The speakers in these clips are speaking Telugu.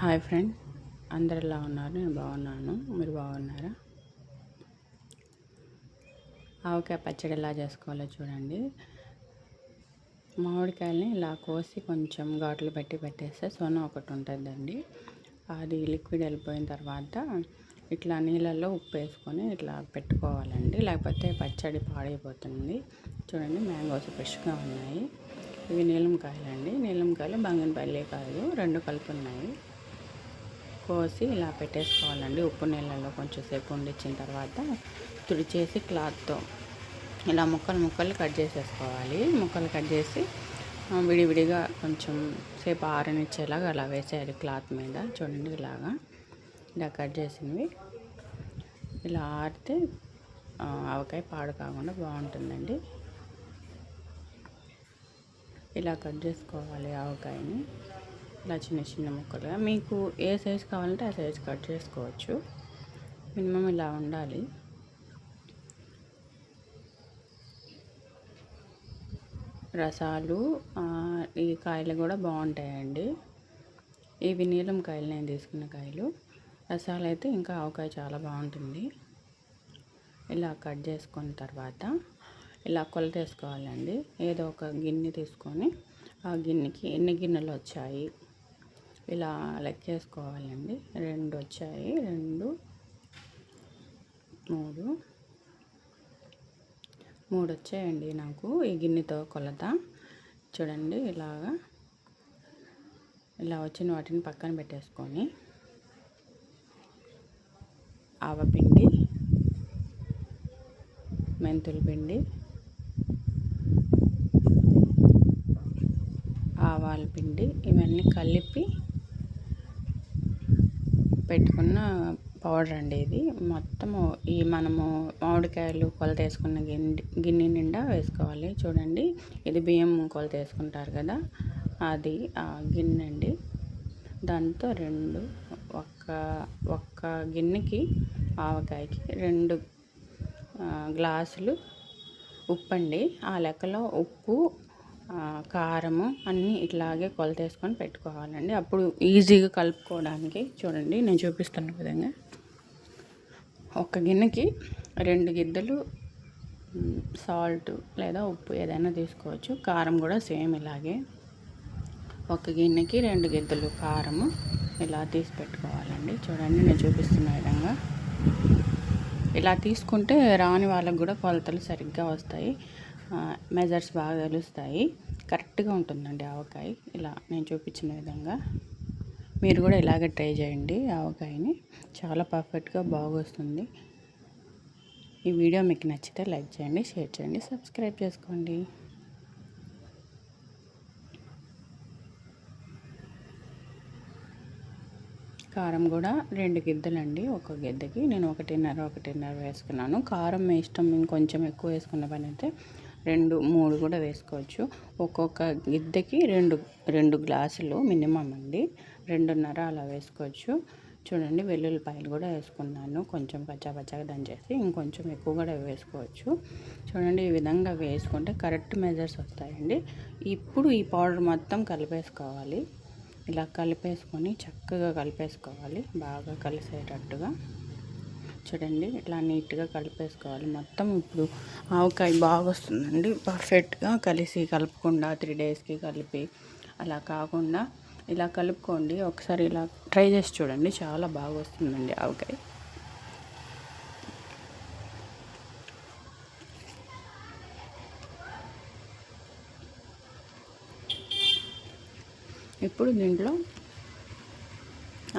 హాయ్ ఫ్రెండ్, అందరు ఎలా ఉన్నారు? నేను బాగున్నాను. మీరు బాగున్నారా? ఆవకాయ పచ్చడి ఎలా చేసుకోవాలో చూడండి. మామిడికాయలని ఇలా కోసి కొంచెం ఘాట్లు పెట్టేస్తే సొన ఒకటి ఉంటుందండి. అది లిక్విడ్ వెళ్ళిపోయిన తర్వాత ఇట్లా నీళ్ళల్లో ఉప్పు వేసుకొని ఇట్లా పెట్టుకోవాలండి, లేకపోతే పచ్చడి పాడైపోతుంది. చూడండి, మ్యాంగోస్ ఫ్రెష్గా ఉన్నాయి. ఇవి నీలంకాయలండి. నీలంకాయలు బంగినపల్లి కాయలు రెండు కలిపి ఉన్నాయి. కోసి ఇలా పెట్టేసుకోవాలండి. ఉప్పు నీళ్ళల్లో కొంచెం సేపు ఉండిచ్చిన తర్వాత తుడిచేసి క్లాత్తో ఇలా ముక్కలు కట్ చేసేసుకోవాలి. ముక్కలు కట్ చేసి విడివిడిగా కొంచెం సేపు ఆరనిచ్చేలాగా అలా వేసేయాలి క్లాత్ మీద. చూడండి, ఇలా కట్ చేసినవి ఇలా ఆరితే ఆవకాయ పాడు కాకుండా బాగుంటుందండి. ఇలా కట్ చేసుకోవాలి ఆవకాయని. ఇలా చిన్న చిన్న ముక్కలుగా మీకు ఏ సైజు కావాలంటే ఆ సైజు కట్ చేసుకోవచ్చు. మినిమం ఇలా ఉండాలి. రసాలు ఈ కాయలు కూడా బాగుంటాయండి. ఇవి నీలం కాయలు, నేను తీసుకున్న కాయలు. రసాలు అయితే ఇంకా ఆవకాయ చాలా బాగుంటుంది. ఇలా కట్ చేసుకున్న తర్వాత ఇలా కొలత వేసుకోవాలండి. ఏదో ఒక గిన్నె తీసుకొని ఆ గిన్నెకి ఎన్ని గిన్నెలు వచ్చాయి ఇలా లెక్కేసుకోవాలండి. 2 వచ్చాయి, 2, 3 వచ్చాయండి నాకు ఈ గిన్నెతో కొలత. చూడండి, ఇలా వచ్చిన వాటిని పక్కన పెట్టేసుకొని ఆవపిండి, మెంతుల పిండి, ఆవాల పిండి ఇవన్నీ కలిపి పెట్టుకున్న పౌడర్ అండి ఇది. మొత్తము ఈ మనము మామిడికాయలు కొలత వేసుకున్న గిన్నె నిండా వేసుకోవాలి. చూడండి, ఇది బియ్యం కొలత వేసుకుంటారు కదా, అది ఆ గిన్నె అండి. దాంతో ఒక్క గిన్నెకి ఆవకాయకి 2 గ్లాసులు ఉప్పు అండి. ఆ లెక్కలో ఉప్పు, కారము అన్నీ ఇట్లాగే కొలత వేసుకొని పెట్టుకోవాలండి. అప్పుడు ఈజీగా కలుపుకోవడానికి. చూడండి, నేను చూపిస్తున్న విధంగా ఒక గిన్నెకి 2 గిద్దలు సాల్ట్ లేదా ఉప్పు ఏదైనా తీసుకోవచ్చు. కారం కూడా సేమ్ ఇలాగే ఒక గిన్నెకి 2 గిద్దలు కారము ఇలా తీసి పెట్టుకోవాలండి. చూడండి, నేను చూపిస్తున్న విధంగా ఇలా తీసుకుంటే రాని వాళ్ళకు కూడా కొలతలు సరిగ్గా వస్తాయి. మెజర్స్ బాగా తెలుస్తాయి. కరెక్ట్గా ఉంటుందండి ఆవకాయ. ఇలా నేను చూపించిన విధంగా మీరు కూడా ఇలాగే ట్రై చేయండి. ఆవకాయని చాలా పర్ఫెక్ట్గా బాగా వస్తుంది. ఈ వీడియో మీకు నచ్చితే లైక్ చేయండి, షేర్ చేయండి, సబ్స్క్రైబ్ చేసుకోండి. కారం కూడా 2 గిద్దలండి. ఒక గిద్దకి నేను 1.5 వేసుకున్నాను. కారం మీ ఇష్టం, ఇంకొంచెం ఎక్కువ వేసుకున్న పని అయితే 2, 3 కూడా వేసుకోవచ్చు. ఒక్కొక్క గిద్దకి 2 గ్లాసులు మినిమం అండి. 2.5 అలా వేసుకోవచ్చు. చూడండి, వెల్లుల్లిపాయలు కూడా వేసుకున్నాను. కొంచెం పచ్చాగా దంచేసి ఇంకొంచెం ఎక్కువ కూడా వేసుకోవచ్చు. చూడండి, ఈ విధంగా వేసుకుంటే కరెక్ట్ మెజర్స్ వస్తాయండి. ఇప్పుడు ఈ పౌడర్ మొత్తం కలిపేసుకోవాలి. ఇలా కలిపేసుకొని చక్కగా కలిపేసుకోవాలి, బాగా కలిసేటట్టుగా. చూడండి, ఇట్లా నీట్గా కలిపేసుకోవాలి మొత్తం. ఇప్పుడు ఆవకాయ బాగా వస్తుందండి, పర్ఫెక్ట్గా కలపకుండా 3 డేస్కి కలిపి అలా కాకుండా ఇలా కలుపుకోండి. ఒకసారి ఇలా ట్రై చేసి చూడండి, చాలా బాగా వస్తుందండి ఆవకాయ. ఇప్పుడు దీంట్లో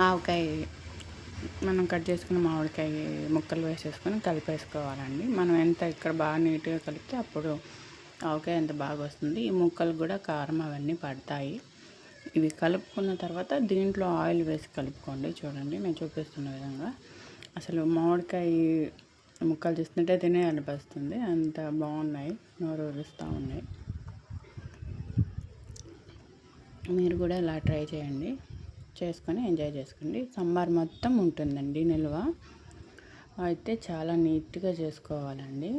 ఆవకాయ మనం కట్ చేసుకున్న మామిడికాయ ముక్కలు వేసేసుకొని కలిపేసుకోవాలండి. మనం ఎంత ఇక్కడ బాగా నీట్గా కలిపితే అప్పుడు ఆవకాయ ఎంత బాగా వస్తుంది. ఈ ముక్కలు కూడా కారం అవన్నీ పడతాయి. ఇవి కలుపుకున్న తర్వాత దీంట్లో ఆయిల్ వేసి కలుపుకోండి. చూడండి, నేను చూపిస్తున్న విధంగా అసలు మామిడికాయ ముక్కలు చూస్తుంటే తినే అనిపిస్తుంది, అంత బాగున్నాయి, నోరు ఊరుస్తూ ఉన్నాయి. మీరు కూడా ఇలా ట్రై చేయండి, చేసుకొని ఎంజాయ్ చేసుకోండి. సమ్మర్ మొత్తం ఉంటుందండి నిల్వ. అయితే చాలా నీట్గా చేసుకోవాలండి.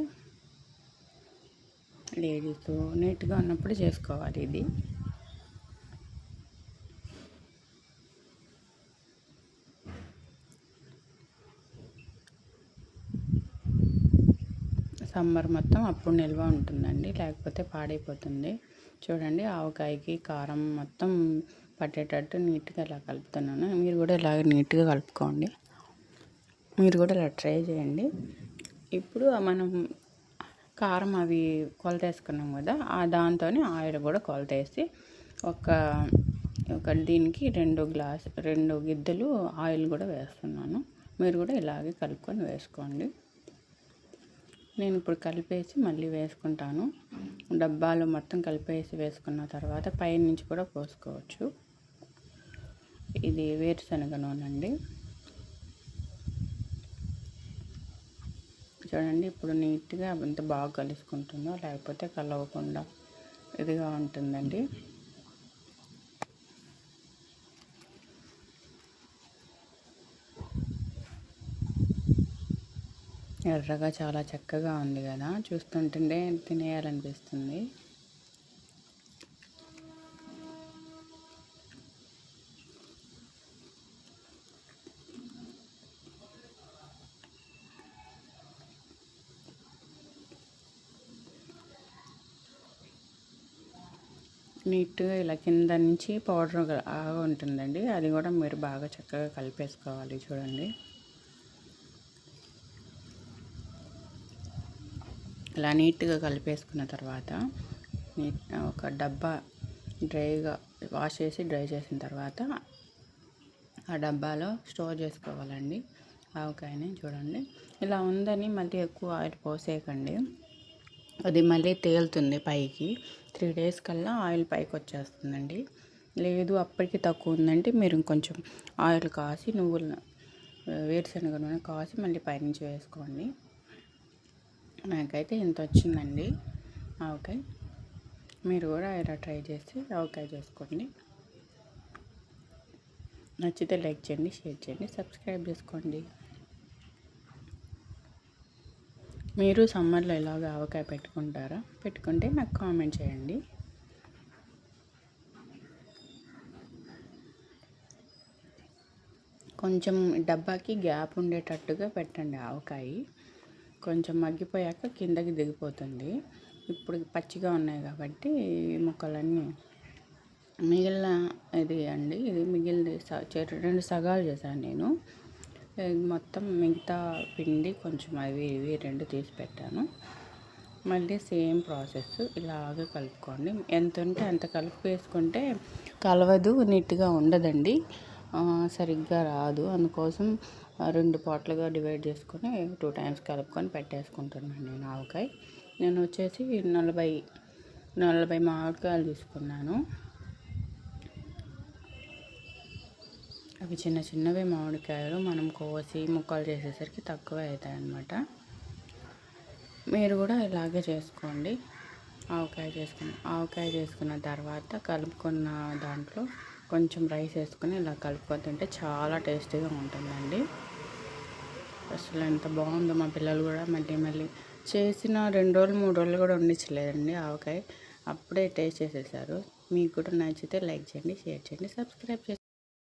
లేడీస్ నీట్గా ఉన్నప్పుడు చేసుకోవాలి ఇది. సమ్మర్ మొత్తం అప్పుడు నిల్వ ఉంటుందండి, లేకపోతే పాడైపోతుంది. చూడండి ఆవకాయకి కారం మొత్తం పట్టేటట్టు నీట్గా ఇలా కలుపుతున్నాను. మీరు కూడా ఇలాగ నీట్గా కలుపుకోండి. మీరు కూడా ఇలా ట్రై చేయండి. ఇప్పుడు మనం కారం అవి కొలత వేసుకున్నాం కదా, దాంతో ఆయిల్ కూడా కొలత వేసి ఒక దీనికి 2 గిద్దలు ఆయిల్ కూడా వేస్తున్నాను. మీరు కూడా ఇలాగే కలుపుకొని వేసుకోండి. నేను ఇప్పుడు కలిపేసి మళ్ళీ వేసుకుంటాను. డబ్బాలో మొత్తం కలిపేసి వేసుకున్న తర్వాత పైనుంచి కూడా పోసుకోవచ్చు. ఇది వేరుశనగ నూనె అండి. చూడండి ఇప్పుడు నీట్గా ఎంత బాగా కలుసుకుంటుందో, లేకపోతే కలవకుండా ఇదిగా ఉంటుందండి. ఎర్రగా చాలా చక్కగా ఉంది కదా, చూస్తుంటే తినేయాలనిపిస్తుంది. నీట్గా ఇలా కింద నుంచి పౌడర్ ఆగా ఉంటుందండి, అది కూడా మీరు బాగా చక్కగా కలిపేసుకోవాలి. చూడండి ఇలా నీట్గా కలిపేసుకున్న తర్వాత ఒక డబ్బా డ్రైగా వాష్ చేసి డ్రై చేసిన తర్వాత ఆ డబ్బాలో స్టోర్ చేసుకోవాలండి ఆవకాయని. చూడండి ఇలా ఉందని మళ్ళీ ఎక్కువ ఆయిల్ పోసేయకండి, అది మళ్ళీ తేలుతుంది పైకి. 3 days కల్లా ఆయిల్ పైకి వచ్చేస్తుందండి. లేదు అప్పటికి తక్కువ ఉందంటే మీరు కొంచెం ఆయిల్ కాసి వేరుశనగ నూనె కాసి మళ్ళీ పైనుంచి వేసుకోండి. నాకైతే ఇంత వచ్చిందండి ఆవకాయ. మీరు కూడా ఇలా ట్రై చేసి ఆవకాయ చేసుకోండి. నచ్చితే లైక్ చేయండి, షేర్ చేయండి, సబ్స్క్రైబ్ చేసుకోండి. మీరు సమ్మర్లో ఇలాగ ఆవకాయ పెట్టుకుంటారా? పెట్టుకుంటే నాకు కామెంట్ చేయండి. కొంచెం డబ్బాకి గ్యాప్ ఉండేటట్టుగా పెట్టండి ఆవకాయ. కొంచెం మగ్గిపోయాక కిందకి దిగిపోతుంది. ఇప్పుడు పచ్చిగా ఉన్నాయి కాబట్టి ముక్కలన్నీ మిగిలిన ఇది అండి. ఇది మిగిలింది 2 సగాలు చేశాను నేను. మొత్తం మిగతా పిండి కొంచెం అవి ఇవి 2 తీసి పెట్టాను. మళ్ళీ సేమ్ ప్రాసెస్ ఇలాగే కలుపుకోండి. ఎంత ఉంటే అంత కలిపి వేసుకుంటే కలవదు, నీట్గా ఉండదండి, సరిగ్గా రాదు. అందుకోసం 2 పార్ట్లుగా డివైడ్ చేసుకొని 2 times కలుపుకొని పెట్టేసుకుంటున్నాను నేను ఆవకాయ. నేను వచ్చేసి 40 మామిడికాయలు తీసుకున్నాను. అవి చిన్నవి మామిడికాయలు, మనం కోసి ముక్కలు చేసేసరికి తక్కువ అవుతాయి అన్నమాట. మీరు కూడా ఇలాగే చేసుకోండి. ఆవకాయ చేసుకున్న తర్వాత కలుపుకున్న దాంట్లో కొంచెం రైస్ వేసుకొని ఇలా కలుపుకొని తింటే చాలా టేస్టీగా ఉంటుందండి. అసలు ఎంత బాగుందో, మా పిల్లలు కూడా మళ్ళీ చేసిన 2 రోజులు 3 రోజులు కూడా వండించలేదండి ఆవకాయ, అప్పుడే టేస్ట్ చేసేసారు. మీకు కూడా నచ్చితే లైక్ చేయండి, షేర్ చేయండి, సబ్స్క్రైబ్ చేయండి.